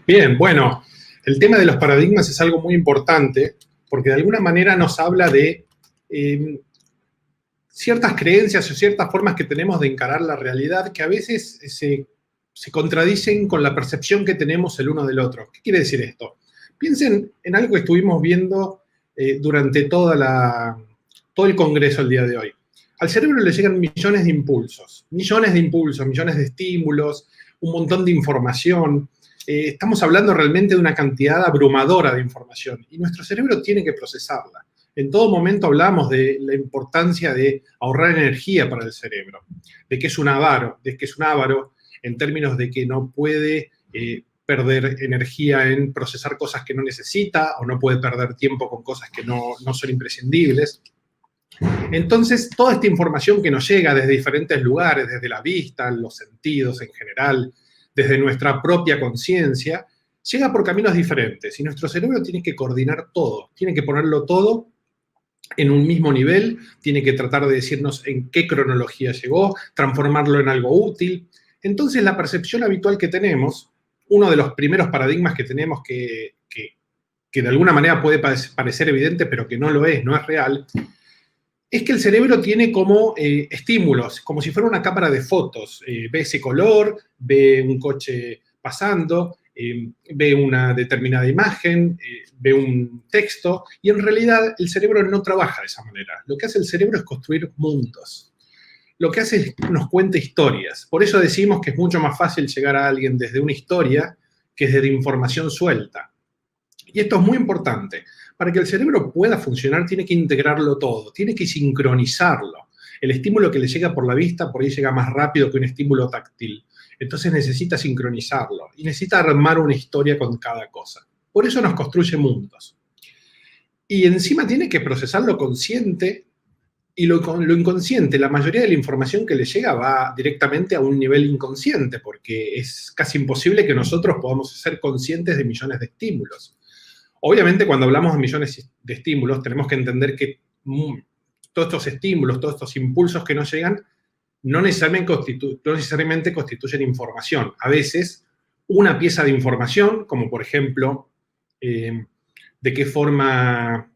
Bien, bueno, el tema de los paradigmas es algo muy importante porque de alguna manera nos habla de ciertas creencias o ciertas formas que tenemos de encarar la realidad que a veces se contradicen con la percepción que tenemos el uno del otro. ¿Qué quiere decir esto? Piensen en algo que estuvimos viendo durante todo el Congreso el día de hoy. Al cerebro le llegan millones de impulsos, millones de estímulos, un montón de información. Estamos hablando realmente de una cantidad abrumadora de información y nuestro cerebro tiene que procesarla. En todo momento hablamos de la importancia de ahorrar energía para el cerebro, de que es un avaro, en términos de que no puede perder energía en procesar cosas que no necesita o no puede perder tiempo con cosas que no son imprescindibles. Entonces, toda esta información que nos llega desde diferentes lugares, desde la vista, los sentidos en general, desde nuestra propia conciencia, llega por caminos diferentes y nuestro cerebro tiene que coordinar todo, tiene que ponerlo todo en un mismo nivel, tiene que tratar de decirnos en qué cronología llegó, transformarlo en algo útil. Entonces, la percepción habitual que tenemos, uno de los primeros paradigmas que tenemos que de alguna manera puede parecer evidente, pero que no lo es, no es real, es que el cerebro tiene como estímulos, como si fuera una cámara de fotos. Ve ese color, ve un coche pasando, ve una determinada imagen, ve un texto, y en realidad el cerebro no trabaja de esa manera. Lo que hace el cerebro es construir mundos. Lo que hace es nos cuenta historias. Por eso decimos que es mucho más fácil llegar a alguien desde una historia que desde información suelta. Y esto es muy importante. Para que el cerebro pueda funcionar, tiene que integrarlo todo, tiene que sincronizarlo. El estímulo que le llega por la vista, por ahí llega más rápido que un estímulo táctil. Entonces necesita sincronizarlo y necesita armar una historia con cada cosa. Por eso nos construye mundos. Y encima tiene que procesar lo consciente y lo inconsciente. La mayoría de la información que le llega va directamente a un nivel inconsciente, porque es casi imposible que nosotros podamos ser conscientes de millones de estímulos. Obviamente, cuando hablamos de millones de estímulos, tenemos que entender que todos estos estímulos, todos estos impulsos que nos llegan, no necesariamente constituyen información. A veces, una pieza de información, como por ejemplo, de qué forma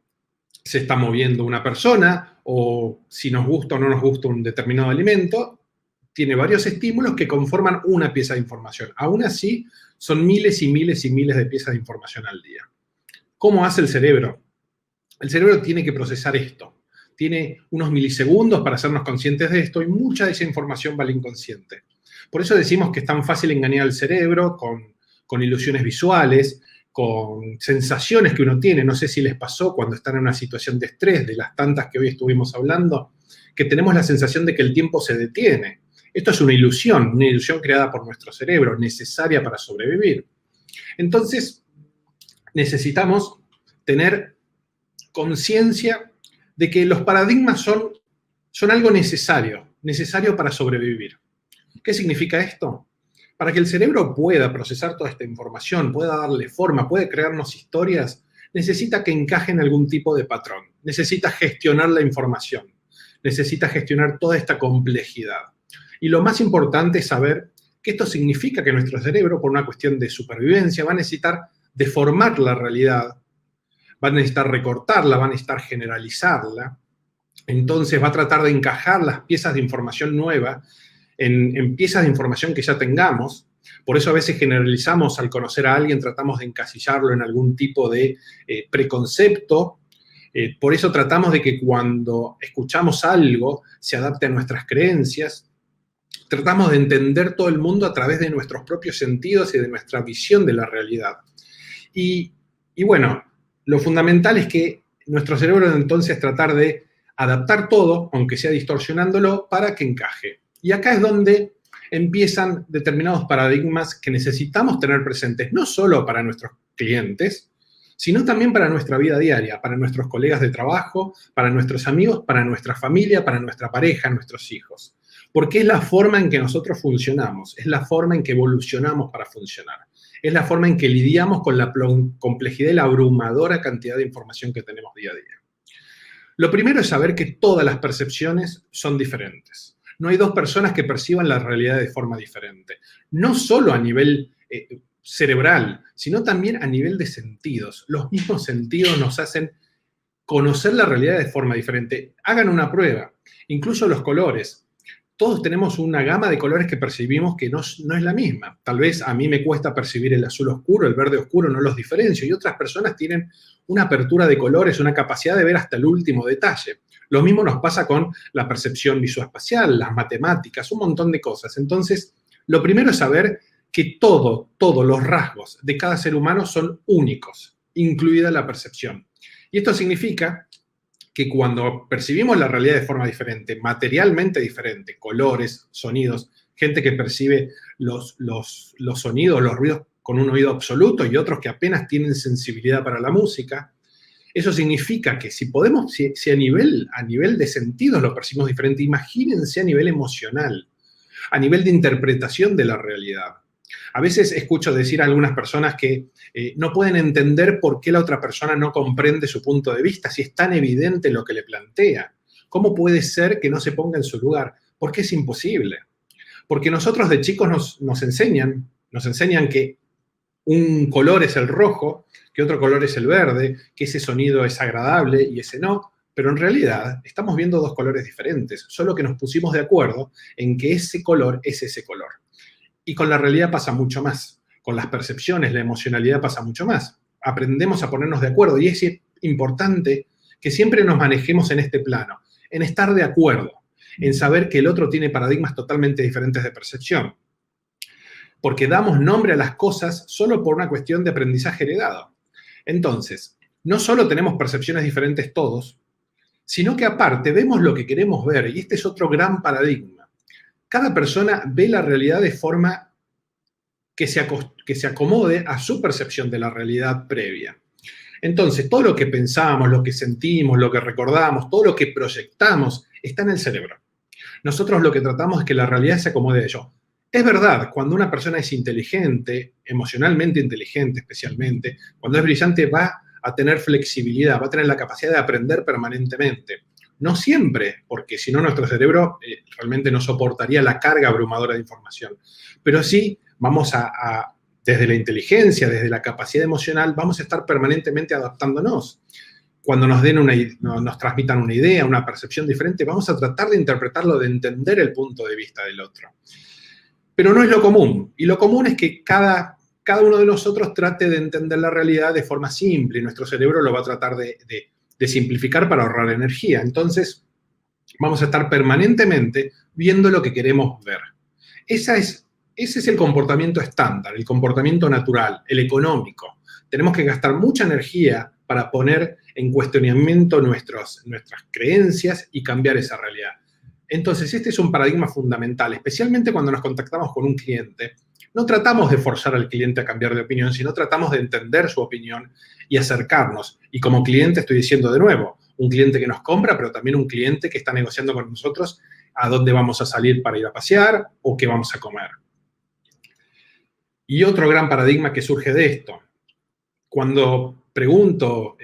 se está moviendo una persona, o si nos gusta o no nos gusta un determinado alimento, tiene varios estímulos que conforman una pieza de información. Aún así, son miles y miles y miles de piezas de información al día. ¿Cómo hace el cerebro? El cerebro tiene que procesar esto. Tiene unos milisegundos para hacernos conscientes de esto y mucha de esa información va al inconsciente. Por eso decimos que es tan fácil engañar al cerebro con ilusiones visuales, con sensaciones que uno tiene. No sé si les pasó cuando están en una situación de estrés, de las tantas que hoy estuvimos hablando, que tenemos la sensación de que el tiempo se detiene. Esto es una ilusión creada por nuestro cerebro, necesaria para sobrevivir. Entonces, necesitamos tener conciencia de que los paradigmas son algo necesario para sobrevivir. ¿Qué significa esto? Para que el cerebro pueda procesar toda esta información, pueda darle forma, pueda crearnos historias, necesita que encaje en algún tipo de patrón, necesita gestionar la información, necesita gestionar toda esta complejidad. Y lo más importante es saber que esto significa que nuestro cerebro, por una cuestión de supervivencia, va a necesitar deformar la realidad, va a necesitar recortarla, va a necesitar generalizarla. Entonces va a tratar de encajar las piezas de información nueva en piezas de información que ya tengamos. Por eso a veces generalizamos al conocer a alguien, tratamos de encasillarlo en algún tipo de preconcepto. Por eso tratamos de que cuando escuchamos algo se adapte a nuestras creencias. Tratamos de entender todo el mundo a través de nuestros propios sentidos y de nuestra visión de la realidad. Y bueno, lo fundamental es que nuestro cerebro entonces tratar de adaptar todo, aunque sea distorsionándolo, para que encaje. Y acá es donde empiezan determinados paradigmas que necesitamos tener presentes, no solo para nuestros clientes, sino también para nuestra vida diaria, para nuestros colegas de trabajo, para nuestros amigos, para nuestra familia, para nuestra pareja, nuestros hijos. Porque es la forma en que nosotros funcionamos, es la forma en que evolucionamos para funcionar. Es la forma en que lidiamos con la complejidad y la abrumadora cantidad de información que tenemos día a día. Lo primero es saber que todas las percepciones son diferentes. No hay dos personas que perciban la realidad de forma diferente. No solo a nivel cerebral, sino también a nivel de sentidos. Los mismos sentidos nos hacen conocer la realidad de forma diferente. Hagan una prueba. Incluso los colores. Todos tenemos una gama de colores que percibimos que no es la misma. Tal vez a mí me cuesta percibir el azul oscuro, el verde oscuro, no los diferencio. Y otras personas tienen una apertura de colores, una capacidad de ver hasta el último detalle. Lo mismo nos pasa con la percepción visoespacial, las matemáticas, un montón de cosas. Entonces, lo primero es saber que todos los rasgos de cada ser humano son únicos, incluida la percepción. Y esto significa que cuando percibimos la realidad de forma diferente, materialmente diferente, colores, sonidos, gente que percibe los sonidos, los ruidos con un oído absoluto y otros que apenas tienen sensibilidad para la música, eso significa que si a nivel de sentidos lo percibimos diferente, imagínense a nivel emocional, a nivel de interpretación de la realidad. A veces escucho decir a algunas personas que no pueden entender por qué la otra persona no comprende su punto de vista, si es tan evidente lo que le plantea. ¿Cómo puede ser que no se ponga en su lugar? Porque es imposible. Porque nosotros de chicos nos enseñan que un color es el rojo, que otro color es el verde, que ese sonido es agradable y ese no, pero en realidad estamos viendo dos colores diferentes, solo que nos pusimos de acuerdo en que ese color es ese color. Y con la realidad pasa mucho más, con las percepciones, la emocionalidad pasa mucho más. Aprendemos a ponernos de acuerdo y es importante que siempre nos manejemos en este plano, en estar de acuerdo, en saber que el otro tiene paradigmas totalmente diferentes de percepción. Porque damos nombre a las cosas solo por una cuestión de aprendizaje heredado. Entonces, no solo tenemos percepciones diferentes todos, sino que aparte vemos lo que queremos ver, y este es otro gran paradigma. Cada persona ve la realidad de forma que se acomode a su percepción de la realidad previa. Entonces, todo lo que pensamos, lo que sentimos, lo que recordamos, todo lo que proyectamos, está en el cerebro. Nosotros lo que tratamos es que la realidad se acomode a ello. Es verdad, cuando una persona es inteligente, emocionalmente inteligente especialmente, cuando es brillante va a tener flexibilidad, va a tener la capacidad de aprender permanentemente. No siempre, porque si no nuestro cerebro realmente no soportaría la carga abrumadora de información. Pero sí vamos desde la inteligencia, desde la capacidad emocional, vamos a estar permanentemente adaptándonos. Cuando nos transmitan una idea, una percepción diferente, vamos a tratar de interpretarlo, de entender el punto de vista del otro. Pero no es lo común. Y lo común es que cada uno de nosotros trate de entender la realidad de forma simple y nuestro cerebro lo va a tratar de simplificar para ahorrar energía. Entonces, vamos a estar permanentemente viendo lo que queremos ver. Ese es el comportamiento estándar, el comportamiento natural, el económico. Tenemos que gastar mucha energía para poner en cuestionamiento nuestras creencias y cambiar esa realidad. Entonces, este es un paradigma fundamental, especialmente cuando nos contactamos con un cliente. No tratamos de forzar al cliente a cambiar de opinión, sino tratamos de entender su opinión y acercarnos. Y como cliente estoy diciendo de nuevo, un cliente que nos compra, pero también un cliente que está negociando con nosotros a dónde vamos a salir para ir a pasear o qué vamos a comer. Y otro gran paradigma que surge de esto, cuando pregunto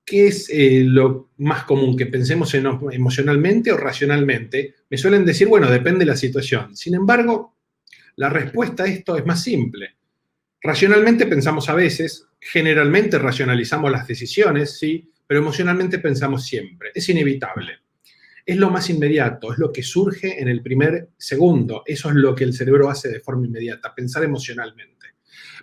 qué es lo más común, que pensemos emocionalmente o racionalmente, me suelen decir, bueno, depende de la situación. Sin embargo, la respuesta a esto es más simple. Racionalmente pensamos a veces, generalmente racionalizamos las decisiones, sí, pero emocionalmente pensamos siempre. Es inevitable. Es lo más inmediato, es lo que surge en el primer segundo. Eso es lo que el cerebro hace de forma inmediata, pensar emocionalmente.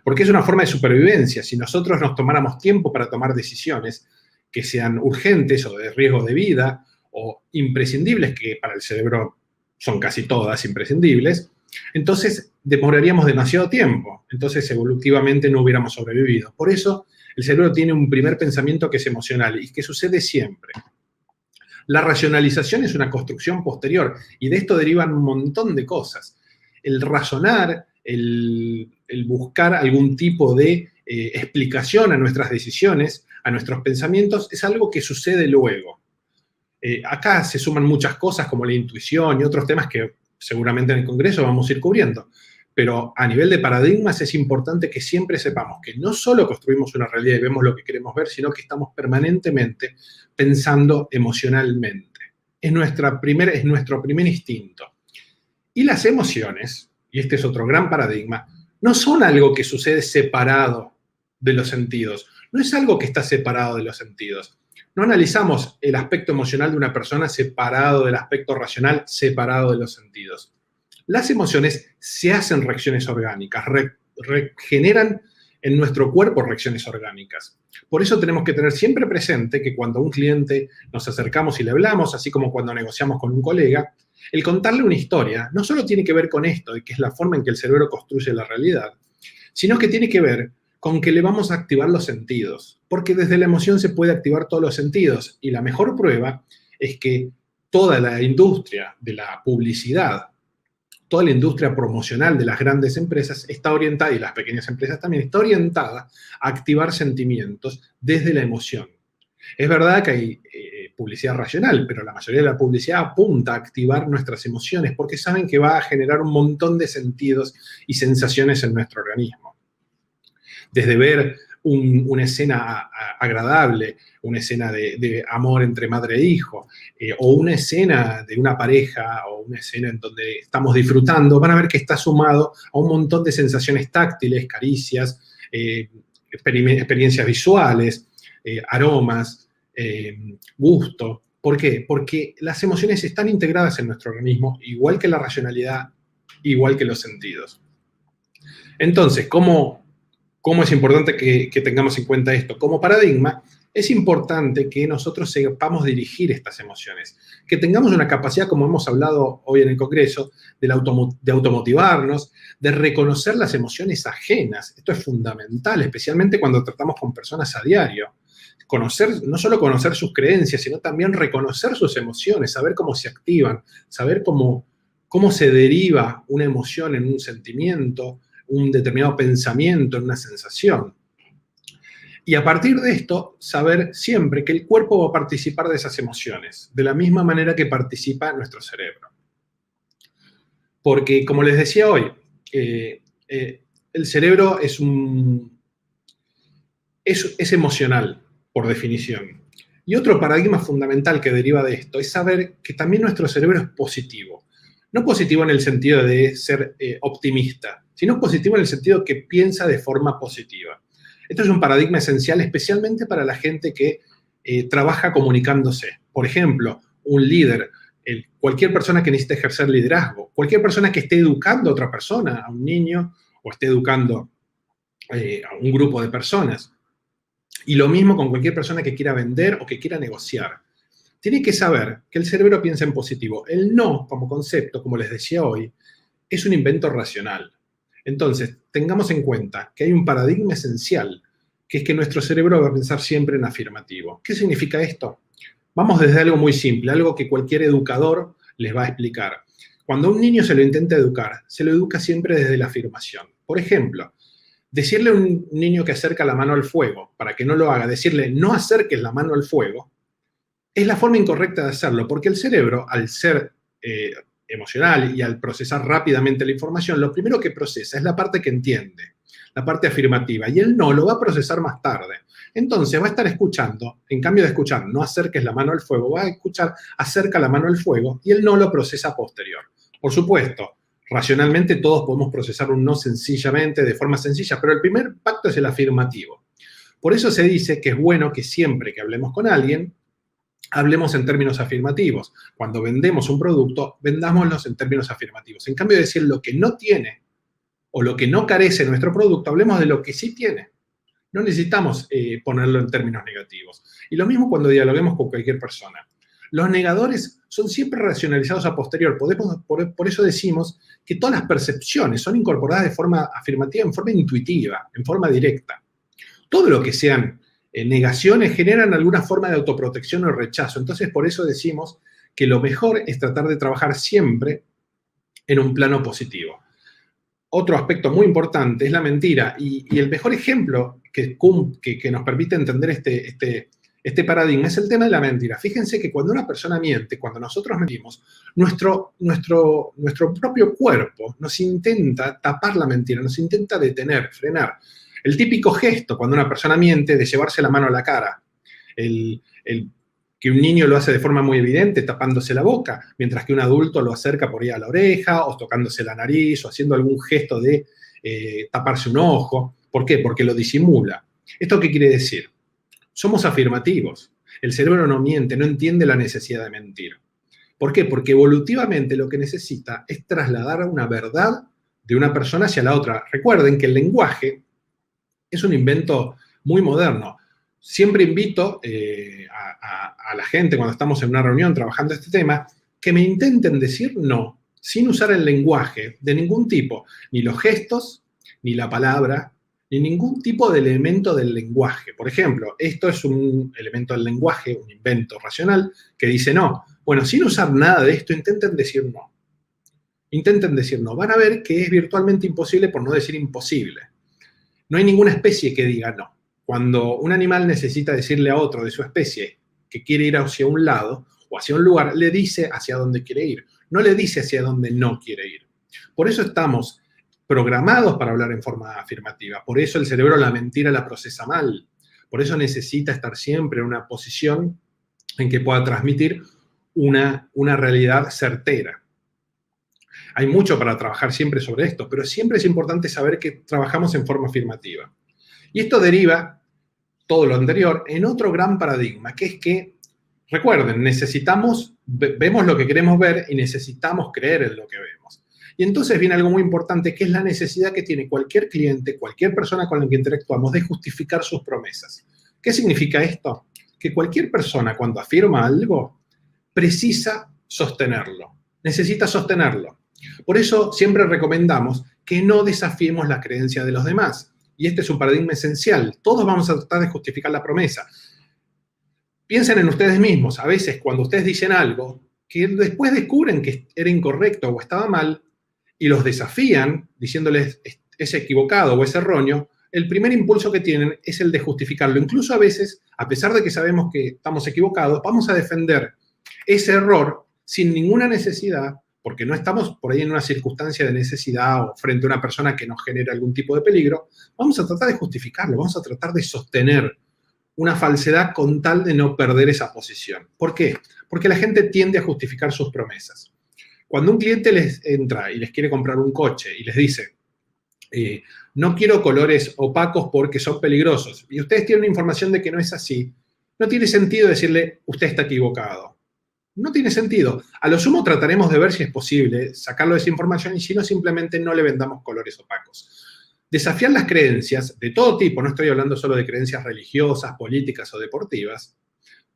Porque es una forma de supervivencia. Si nosotros nos tomáramos tiempo para tomar decisiones que sean urgentes o de riesgo de vida o imprescindibles, que para el cerebro son casi todas imprescindibles, entonces demoraríamos demasiado tiempo. Entonces evolutivamente no hubiéramos sobrevivido. Por eso el cerebro tiene un primer pensamiento que es emocional y que sucede siempre. La racionalización es una construcción posterior y de esto derivan un montón de cosas. El razonar, el buscar algún tipo de explicación a nuestras decisiones, a nuestros pensamientos, es algo que sucede luego. Acá se suman muchas cosas como la intuición y otros temas que seguramente en el Congreso vamos a ir cubriendo. Pero a nivel de paradigmas es importante que siempre sepamos que no solo construimos una realidad y vemos lo que queremos ver, sino que estamos permanentemente pensando emocionalmente. Es nuestro primer instinto. Y las emociones, y este es otro gran paradigma, no son algo que sucede separado de los sentidos. No es algo que está separado de los sentidos. No analizamos el aspecto emocional de una persona separado del aspecto racional, separado de los sentidos. Las emociones se hacen reacciones orgánicas, generan en nuestro cuerpo reacciones orgánicas. Por eso tenemos que tener siempre presente que cuando a un cliente nos acercamos y le hablamos, así como cuando negociamos con un colega, el contarle una historia no solo tiene que ver con esto, de que es la forma en que el cerebro construye la realidad, sino que tiene que ver con que le vamos a activar los sentidos, porque desde la emoción se puede activar todos los sentidos, y la mejor prueba es que toda la industria de la publicidad, toda la industria promocional de las grandes empresas está orientada, y las pequeñas empresas también, está orientada a activar sentimientos desde la emoción. Es verdad que hay publicidad racional, pero la mayoría de la publicidad apunta a activar nuestras emociones porque saben que va a generar un montón de sentidos y sensaciones en nuestro organismo. Desde ver una escena agradable, una escena de amor entre madre e hijo, o una escena de una pareja, o una escena en donde estamos disfrutando, van a ver que está sumado a un montón de sensaciones táctiles, caricias, experiencias visuales, aromas, gusto. ¿Por qué? Porque las emociones están integradas en nuestro organismo, igual que la racionalidad, igual que los sentidos. Entonces, ¿cómo es importante que tengamos en cuenta esto? Como paradigma, es importante que nosotros sepamos dirigir estas emociones, que tengamos una capacidad, como hemos hablado hoy en el Congreso, de automotivarnos, de reconocer las emociones ajenas. Esto es fundamental, especialmente cuando tratamos con personas a diario. No solo conocer sus creencias, sino también reconocer sus emociones, saber cómo se activan, saber cómo se deriva una emoción en un sentimiento, un determinado pensamiento, en una sensación. Y a partir de esto, saber siempre que el cuerpo va a participar de esas emociones, de la misma manera que participa nuestro cerebro. Porque, como les decía hoy, el cerebro es emocional, por definición. Y otro paradigma fundamental que deriva de esto es saber que también nuestro cerebro es positivo. No positivo en el sentido de ser optimista, sino positivo en el sentido que piensa de forma positiva. Esto es un paradigma esencial, especialmente para la gente que trabaja comunicándose. Por ejemplo, un líder, cualquier persona que necesite ejercer liderazgo, cualquier persona que esté educando a otra persona, a un niño, o esté educando a un grupo de personas. Y lo mismo con cualquier persona que quiera vender o que quiera negociar. Tiene que saber que el cerebro piensa en positivo. El no, como concepto, como les decía hoy, es un invento racional. Entonces, tengamos en cuenta que hay un paradigma esencial, que es que nuestro cerebro va a pensar siempre en afirmativo. ¿Qué significa esto? Vamos desde algo muy simple, algo que cualquier educador les va a explicar. Cuando a un niño se lo intenta educar, se lo educa siempre desde la afirmación. Por ejemplo, decirle a un niño que acerca la mano al fuego, para que no lo haga, decirle no acerques la mano al fuego, es la forma incorrecta de hacerlo, porque el cerebro, al ser emocional y al procesar rápidamente la información, lo primero que procesa es la parte que entiende, la parte afirmativa, y él no lo va a procesar más tarde. Entonces va a estar escuchando, en cambio de escuchar no acerques la mano al fuego, va a escuchar acerca la mano al fuego, y él no lo procesa posterior. Por supuesto, racionalmente todos podemos procesar un no sencillamente, de forma sencilla, pero el primer pacto es el afirmativo. Por eso se dice que es bueno que siempre que hablemos con alguien, hablemos en términos afirmativos. Cuando vendemos un producto, vendámoslo en términos afirmativos. En cambio de decir lo que no tiene o lo que no carece nuestro producto, hablemos de lo que sí tiene. No necesitamos ponerlo en términos negativos. Y lo mismo cuando dialoguemos con cualquier persona. Los negadores son siempre racionalizados a posterior. Por eso decimos que todas las percepciones son incorporadas de forma afirmativa, en forma intuitiva, en forma directa. Todo lo que sean negaciones generan alguna forma de autoprotección o rechazo. Entonces, por eso decimos que lo mejor es tratar de trabajar siempre en un plano positivo. Otro aspecto muy importante es la mentira. Y el mejor ejemplo que nos permite entender este paradigma es el tema de la mentira. Fíjense que cuando una persona miente, cuando nosotros mentimos, nuestro propio cuerpo nos intenta tapar la mentira, nos intenta detener, frenar. El típico gesto cuando una persona miente de llevarse la mano a la cara, que un niño lo hace de forma muy evidente, tapándose la boca, mientras que un adulto lo acerca por ahí a la oreja, o tocándose la nariz, o haciendo algún gesto de taparse un ojo. ¿Por qué? Porque lo disimula. ¿Esto qué quiere decir? Somos afirmativos. El cerebro no miente, no entiende la necesidad de mentir. ¿Por qué? Porque evolutivamente lo que necesita es trasladar una verdad de una persona hacia la otra. Recuerden que el lenguaje es un invento muy moderno. Siempre invito a la gente cuando estamos en una reunión trabajando este tema, que me intenten decir no, sin usar el lenguaje de ningún tipo, ni los gestos, ni la palabra, ni ningún tipo de elemento del lenguaje. Por ejemplo, esto es un elemento del lenguaje, un invento racional, que dice no. Bueno, sin usar nada de esto, intenten decir no. Intenten decir no. Van a ver que es virtualmente imposible, por no decir imposible. No hay ninguna especie que diga no. Cuando un animal necesita decirle a otro de su especie que quiere ir hacia un lado o hacia un lugar, le dice hacia dónde quiere ir. No le dice hacia dónde no quiere ir. Por eso estamos programados para hablar en forma afirmativa. Por eso el cerebro la mentira la procesa mal. Por eso necesita estar siempre en una posición en que pueda transmitir una realidad certera. Hay mucho para trabajar siempre sobre esto, pero siempre es importante saber que trabajamos en forma afirmativa. Y esto deriva, todo lo anterior, en otro gran paradigma, que es que, recuerden, vemos lo que queremos ver y necesitamos creer en lo que vemos. Y entonces viene algo muy importante, que es la necesidad que tiene cualquier cliente, cualquier persona con la que interactuamos, de justificar sus promesas. ¿Qué significa esto? Que cualquier persona, cuando afirma algo, precisa sostenerlo, necesita sostenerlo. Por eso siempre recomendamos que no desafiemos la creencia de los demás. Y este es un paradigma esencial. Todos vamos a tratar de justificar la promesa. Piensen en ustedes mismos. A veces, cuando ustedes dicen algo, que después descubren que era incorrecto o estaba mal, y los desafían, diciéndoles es equivocado o es erróneo, el primer impulso que tienen es el de justificarlo. Incluso a veces, a pesar de que sabemos que estamos equivocados, vamos a defender ese error sin ninguna necesidad, porque no estamos por ahí en una circunstancia de necesidad o frente a una persona que nos genere algún tipo de peligro. Vamos a tratar de justificarlo, vamos a tratar de sostener una falsedad con tal de no perder esa posición. ¿Por qué? Porque la gente tiende a justificar sus promesas. Cuando un cliente les entra y les quiere comprar un coche y les dice, no quiero colores opacos porque son peligrosos, y ustedes tienen información de que no es así, no tiene sentido decirle, usted está equivocado. No tiene sentido. A lo sumo trataremos de ver si es posible sacarlo de esa información y si no, simplemente no le vendamos colores opacos. Desafiar las creencias de todo tipo, no estoy hablando solo de creencias religiosas, políticas o deportivas,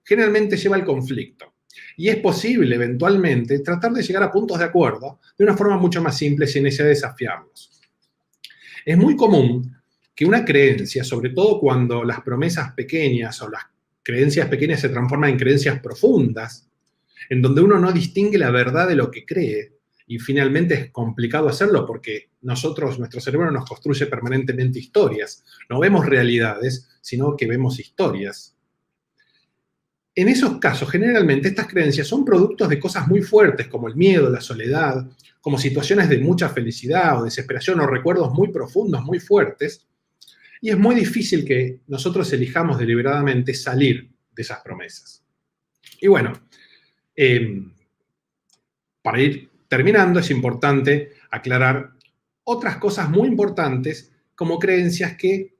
generalmente lleva al conflicto. Y es posible, eventualmente, tratar de llegar a puntos de acuerdo de una forma mucho más simple sin necesidad de desafiarlos. Es muy común que una creencia, sobre todo cuando las promesas pequeñas o las creencias pequeñas se transforman en creencias profundas, en donde uno no distingue la verdad de lo que cree, y finalmente es complicado hacerlo porque nuestro cerebro nos construye permanentemente historias. No vemos realidades, sino que vemos historias. En esos casos, generalmente, estas creencias son productos de cosas muy fuertes, como el miedo, la soledad, como situaciones de mucha felicidad o desesperación o recuerdos muy profundos, muy fuertes, y es muy difícil que nosotros elijamos deliberadamente salir de esas promesas. Y bueno, para ir terminando, es importante aclarar otras cosas muy importantes como creencias que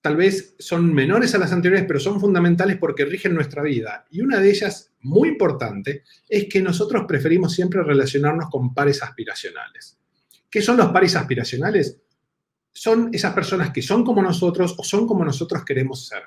tal vez son menores a las anteriores, pero son fundamentales porque rigen nuestra vida. Y una de ellas, muy importante, es que nosotros preferimos siempre relacionarnos con pares aspiracionales. ¿Qué son los pares aspiracionales? Son esas personas que son como nosotros o son como nosotros queremos ser.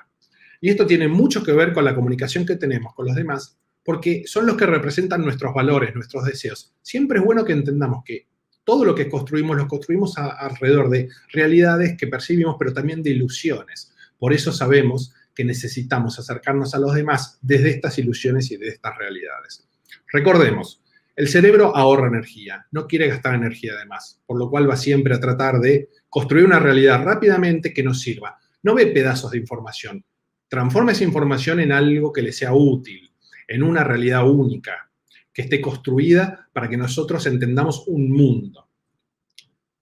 Y esto tiene mucho que ver con la comunicación que tenemos con los demás, porque son los que representan nuestros valores, nuestros deseos. Siempre es bueno que entendamos que todo lo que construimos, lo construimos alrededor de realidades que percibimos, pero también de ilusiones. Por eso sabemos que necesitamos acercarnos a los demás desde estas ilusiones y de estas realidades. Recordemos, el cerebro ahorra energía, no quiere gastar energía de más, por lo cual va siempre a tratar de construir una realidad rápidamente que nos sirva. No ve pedazos de información, transforma esa información en algo que le sea útil, en una realidad única, que esté construida para que nosotros entendamos un mundo.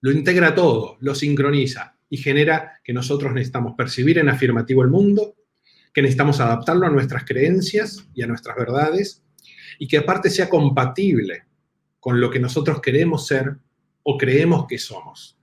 Lo integra todo, lo sincroniza y genera que nosotros necesitamos percibir en afirmativo el mundo, que necesitamos adaptarlo a nuestras creencias y a nuestras verdades, y que aparte sea compatible con lo que nosotros queremos ser o creemos que somos.